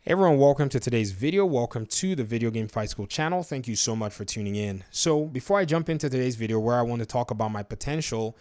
Hey everyone, welcome to today's video. Welcome to the Video Game Fight School channel. Thank you so much for tuning in. So before I jump into today's video where I want to talk about my potential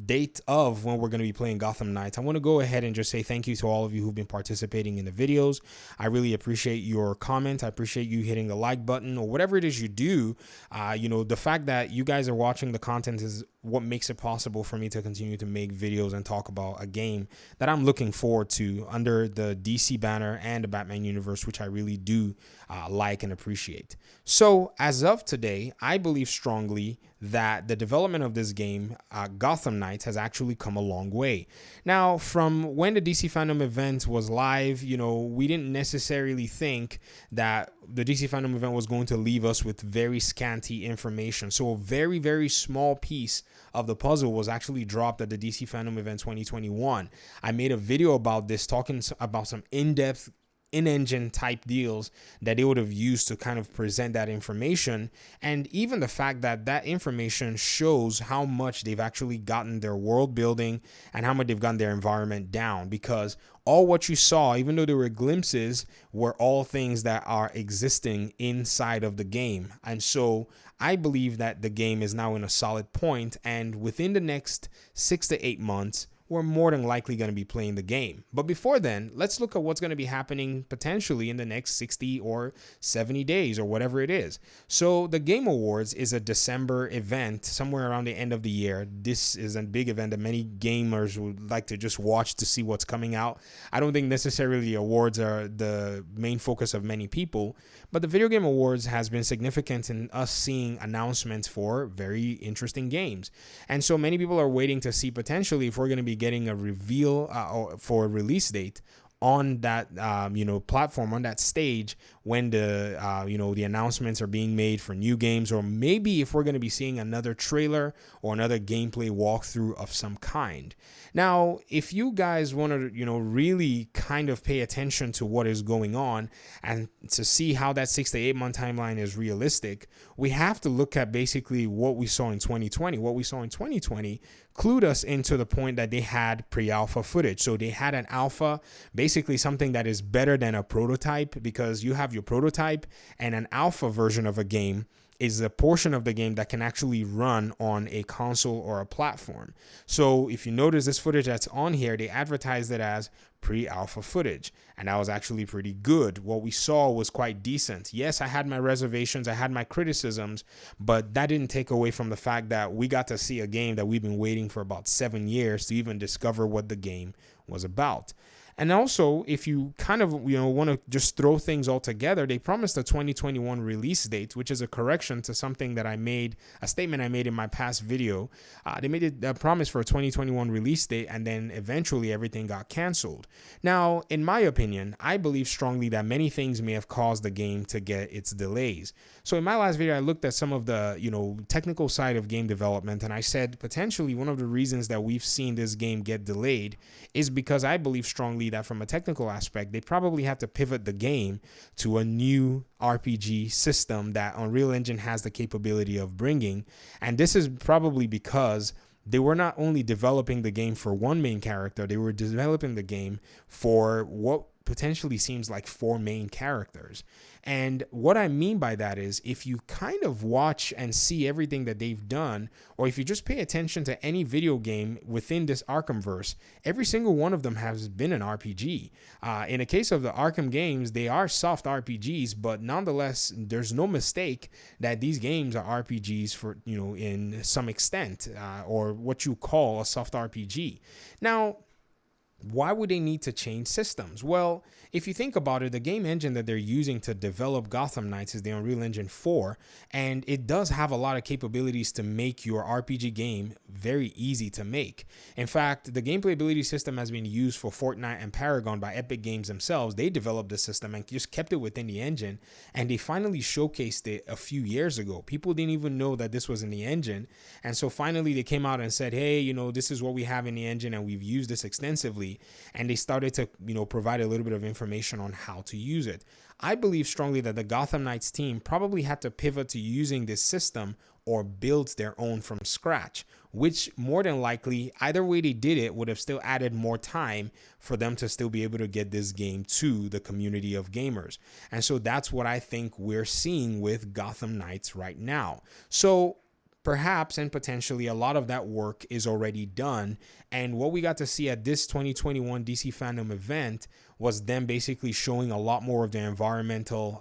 date of when we're going to be playing Gotham Knights, I want to go ahead and just say thank you to all of you who've been participating in the videos. I really appreciate your comments. I appreciate you hitting the like button or whatever it is you do. The fact that you guys are watching the content is what makes it possible for me to continue to make videos and talk about a game that I'm looking forward to under the DC banner and the Batman universe, which I really do like and appreciate. So as of today, I believe strongly that the development of this game, Gotham Knights, has actually come a long way. Now, from when the DC Fandom event was live, we didn't necessarily think that the DC Fandom event was going to leave us with very scanty information. So a very, very small piece of the puzzle was actually dropped at the DC Fandom event 2021. I made a video about this, talking about some in-depth in-engine type deals that they would have used to kind of present that information, and even the fact that that information shows how much they've actually gotten their world building and how much they've gotten their environment down, because all what you saw, even though there were glimpses, were all things that are existing inside of the game. And so I believe that the game is now in a solid point, and within the next 6 to 8 months we're more than likely going to be playing the game. But before then, let's look at what's going to be happening potentially in the next 60 or 70 days or whatever it is. So the Game Awards is a December event, somewhere around the end of the year. This is a big event that many gamers would like to just watch to see what's coming out. I don't think necessarily awards are the main focus of many people, but the Video Game Awards has been significant in us seeing announcements for very interesting games. And so many people are waiting to see potentially if we're going to be getting a reveal for a release date on that platform, on that stage, when the announcements are being made for new games, or maybe if we're going to be seeing another trailer or another gameplay walkthrough of some kind. Now, if you guys want to really kind of pay attention to what is going on and to see how that 6 to 8 month timeline is realistic, we have to look at basically what we saw in 2020. What we saw in 2020 clued us into the point that they had pre-alpha footage. So they had an alpha, basically something that is better than a prototype, because you have your prototype, and an alpha version of a game is a portion of the game that can actually run on a console or a platform. So if you notice this footage that's on here, they advertised it as pre-alpha footage, and that was actually pretty good. What we saw was quite decent. Yes, I had my reservations, I had my criticisms, but that didn't take away from the fact that we got to see a game that we've been waiting for about 7 years to even discover what the game was about. And also, if you kind of want to just throw things all together, they promised a 2021 release date, which is a correction to something that a statement I made in my past video. They made a promise for a 2021 release date, and then eventually everything got canceled. Now, in my opinion, I believe strongly that many things may have caused the game to get its delays. So in my last video, I looked at some of the technical side of game development, and I said potentially one of the reasons that we've seen this game get delayed is because I believe strongly that from a technical aspect, they probably have to pivot the game to a new RPG system that Unreal Engine has the capability of bringing. And this is probably because they were not only developing the game for one main character, they were developing the game for what potentially seems like 4 main characters. And what I mean by that is, if you kind of watch and see everything that they've done, or if you just pay attention to any video game within this Arkhamverse, every single one of them has been an RPG. In the case of the Arkham games, they are soft RPGs, but nonetheless, there's no mistake that these games are RPGs for, in some extent, or what you call a soft RPG. Now, why would they need to change systems? Well, if you think about it, the game engine that they're using to develop Gotham Knights is the Unreal Engine 4, and it does have a lot of capabilities to make your RPG game very easy to make. In fact, the gameplay ability system has been used for Fortnite and Paragon by Epic Games themselves. They developed the system and just kept it within the engine, and they finally showcased it a few years ago. People didn't even know that this was in the engine, and so finally they came out and said, hey, this is what we have in the engine, and we've used this extensively. community, and they started to, provide a little bit of information on how to use it. I believe strongly that the Gotham Knights team probably had to pivot to using this system or build their own from scratch, which more than likely, either way they did it, would have still added more time for them to still be able to get this game to the community of gamers. And so that's what I think we're seeing with Gotham Knights right now. So perhaps and potentially a lot of that work is already done. And what we got to see at this 2021 DC Fandom event was them basically showing a lot more of the environmental,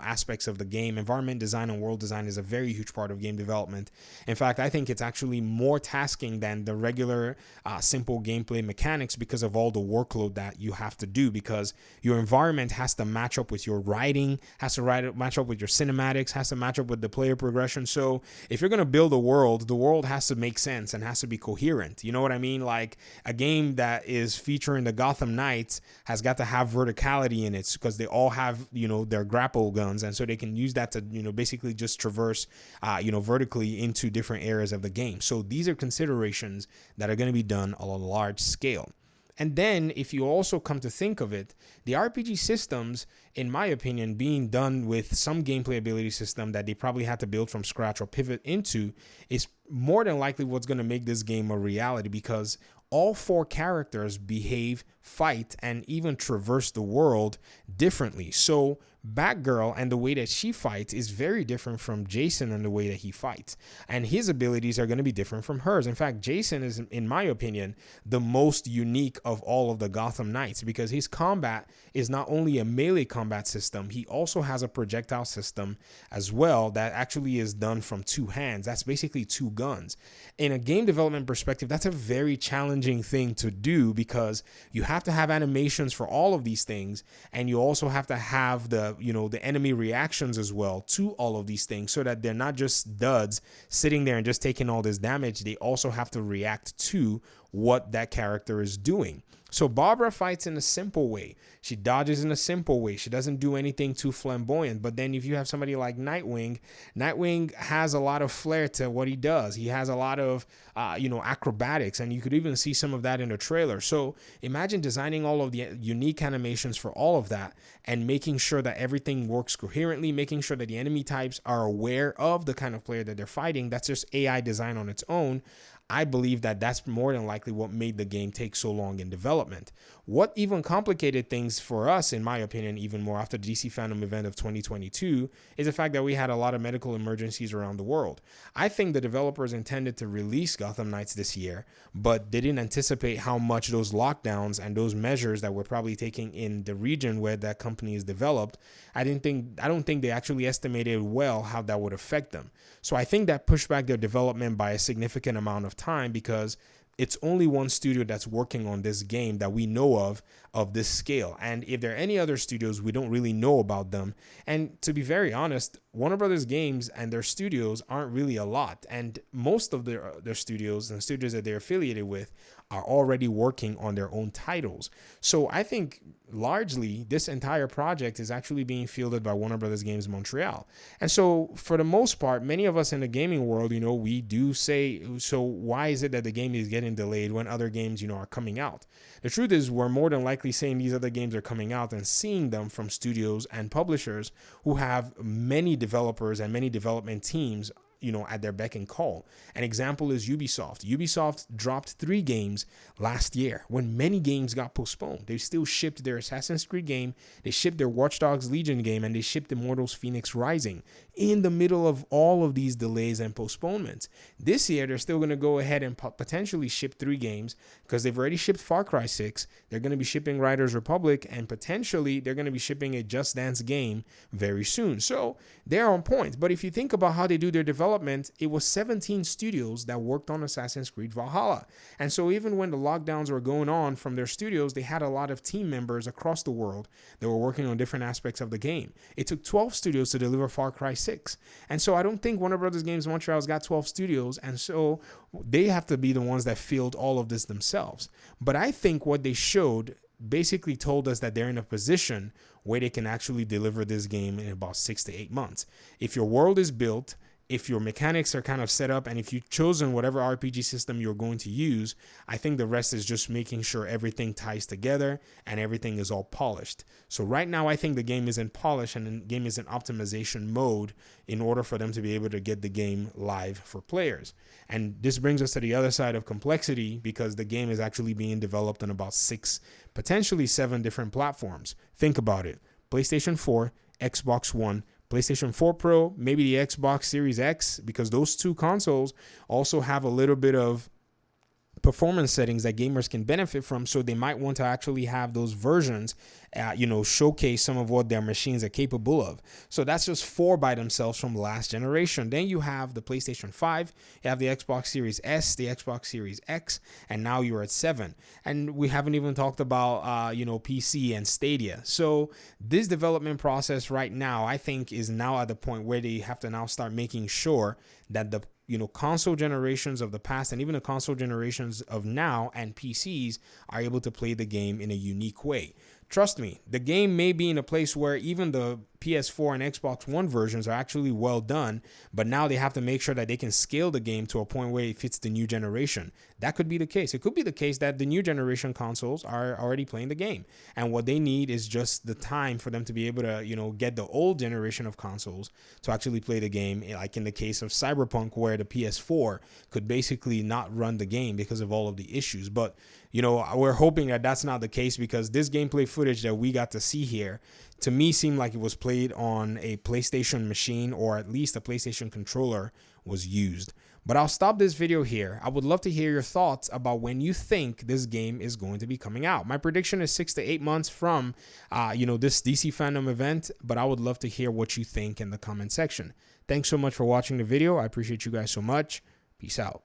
aspects of the game. Environment design and world design is a very huge part of game development. In fact, I think it's actually more tasking than the regular simple gameplay mechanics because of all the workload that you have to do, because your environment has to match up with your writing, has to match up with your cinematics, has to match up with the player progression. So if you're going to build a world, the world has to make sense and has to be coherent. You know what I mean? Like a game that is featuring the Gotham Knights has got to have verticality in it because they all have, their grapple guns. And so they can use that to, basically just traverse, vertically into different areas of the game. So these are considerations that are going to be done on a large scale. And then if you also come to think of it, the RPG systems, in my opinion, being done with some gameplay ability system that they probably had to build from scratch or pivot into is more than likely what's going to make this game a reality, because all 4 characters behave, fight, and even traverse the world differently. So Batgirl and the way that she fights is very different from Jason and the way that he fights. And his abilities are going to be different from hers. In fact, Jason is, in my opinion, the most unique of all of the Gotham Knights, because his combat is not only a melee combat system, he also has a projectile system as well that actually is done from 2 hands. That's basically 2 guns. In a game development perspective, that's a very challenging thing to do, because you have to have animations for all of these things, and you also have to have the enemy reactions as well to all of these things, so that they're not just duds sitting there and just taking all this damage. They also have to react to what that character is doing. So Barbara fights in a simple way. She dodges in a simple way. She doesn't do anything too flamboyant. But then if you have somebody like Nightwing, Nightwing has a lot of flair to what he does. He has a lot of, acrobatics, and you could even see some of that in the trailer. So imagine designing all of the unique animations for all of that and making sure that everything works coherently, making sure that the enemy types are aware of the kind of player that they're fighting. That's just AI design on its own. I believe that that's more than likely what made the game take so long in development. What even complicated things for us, in my opinion, even more after the DC Fandom event of 2022, is the fact that we had a lot of medical emergencies around the world. I think the developers intended to release Gotham Knights this year, but they didn't anticipate how much those lockdowns and those measures that we're probably taking in the region where that company is developed, I don't think they actually estimated well how that would affect them. So I think that pushed back their development by a significant amount of time, because it's only one studio that's working on this game that we know of this scale. And if there are any other studios, we don't really know about them. And to be very honest, Warner Brothers games and their studios aren't really a lot. And most of their studios and studios that they're affiliated with are already working on their own titles. So I think largely this entire project is actually being fielded by Warner Brothers Games Montreal. And so for the most part, many of us in the gaming world, we do say, so why is it that the game is getting delayed when other games, are coming out? The truth is, we're more than likely saying these other games are coming out and seeing them from studios and publishers who have many developers and many development teams at their beck and call. An example is Ubisoft. Ubisoft dropped 3 games last year when many games got postponed. They still shipped their Assassin's Creed game, they shipped their Watch Dogs Legion game, and they shipped Immortals Phoenix Rising in the middle of all of these delays and postponements. This year, they're still going to go ahead and potentially ship 3 games, because they've already shipped Far Cry 6. They're going to be shipping Riders Republic, and potentially they're going to be shipping a Just Dance game very soon. So they're on point. But if you think about how they do their development, it was 17 studios that worked on Assassin's Creed Valhalla. And so even when the lockdowns were going on from their studios, they had a lot of team members across the world that were working on different aspects of the game. It took 12 studios to deliver Far Cry 6. And so I don't think Warner Brothers Games Montreal's got 12 studios, and so they have to be the ones that field all of this themselves. But I think what they showed basically told us that they're in a position where they can actually deliver this game in about 6 to 8 months. If your world is built, if your mechanics are kind of set up and if you've chosen whatever RPG system you're going to use, I think the rest is just making sure everything ties together and everything is all polished. So right now, I think the game is in polish and the game is in optimization mode in order for them to be able to get the game live for players. And this brings us to the other side of complexity, because the game is actually being developed on about 6, potentially 7 different platforms. Think about it. PlayStation 4, Xbox One, PlayStation 4 Pro, maybe the Xbox Series X, because those 2 consoles also have a little bit of performance settings that gamers can benefit from, so they might want to actually have those versions showcase some of what their machines are capable of. So that's just 4 by themselves from last generation. Then you have the PlayStation 5, you have the Xbox Series S, the Xbox Series X, and now you're at 7. And we haven't even talked about PC and Stadia. So this development process right now, I think, is now at the point where they have to now start making sure that the console generations of the past and even the console generations of now and PCs are able to play the game in a unique way. Trust me, the game may be in a place where even the PS4 and Xbox One versions are actually well done, but now they have to make sure that they can scale the game to a point where it fits the new generation. That could be the case. It could be the case that the new generation consoles are already playing the game, and what they need is just the time for them to be able to, get the old generation of consoles to actually play the game, like in the case of Cyberpunk, where the PS4 could basically not run the game because of all of the issues. But we're hoping that that's not the case, because this gameplay footage that we got to see here, to me, seemed like it was played on a PlayStation machine, or at least a PlayStation controller was used. But I'll stop this video here. I would love to hear your thoughts about when you think this game is going to be coming out. My prediction is 6 to 8 months from, this DC fandom event, but I would love to hear what you think in the comment section. Thanks so much for watching the video. I appreciate you guys so much. Peace out.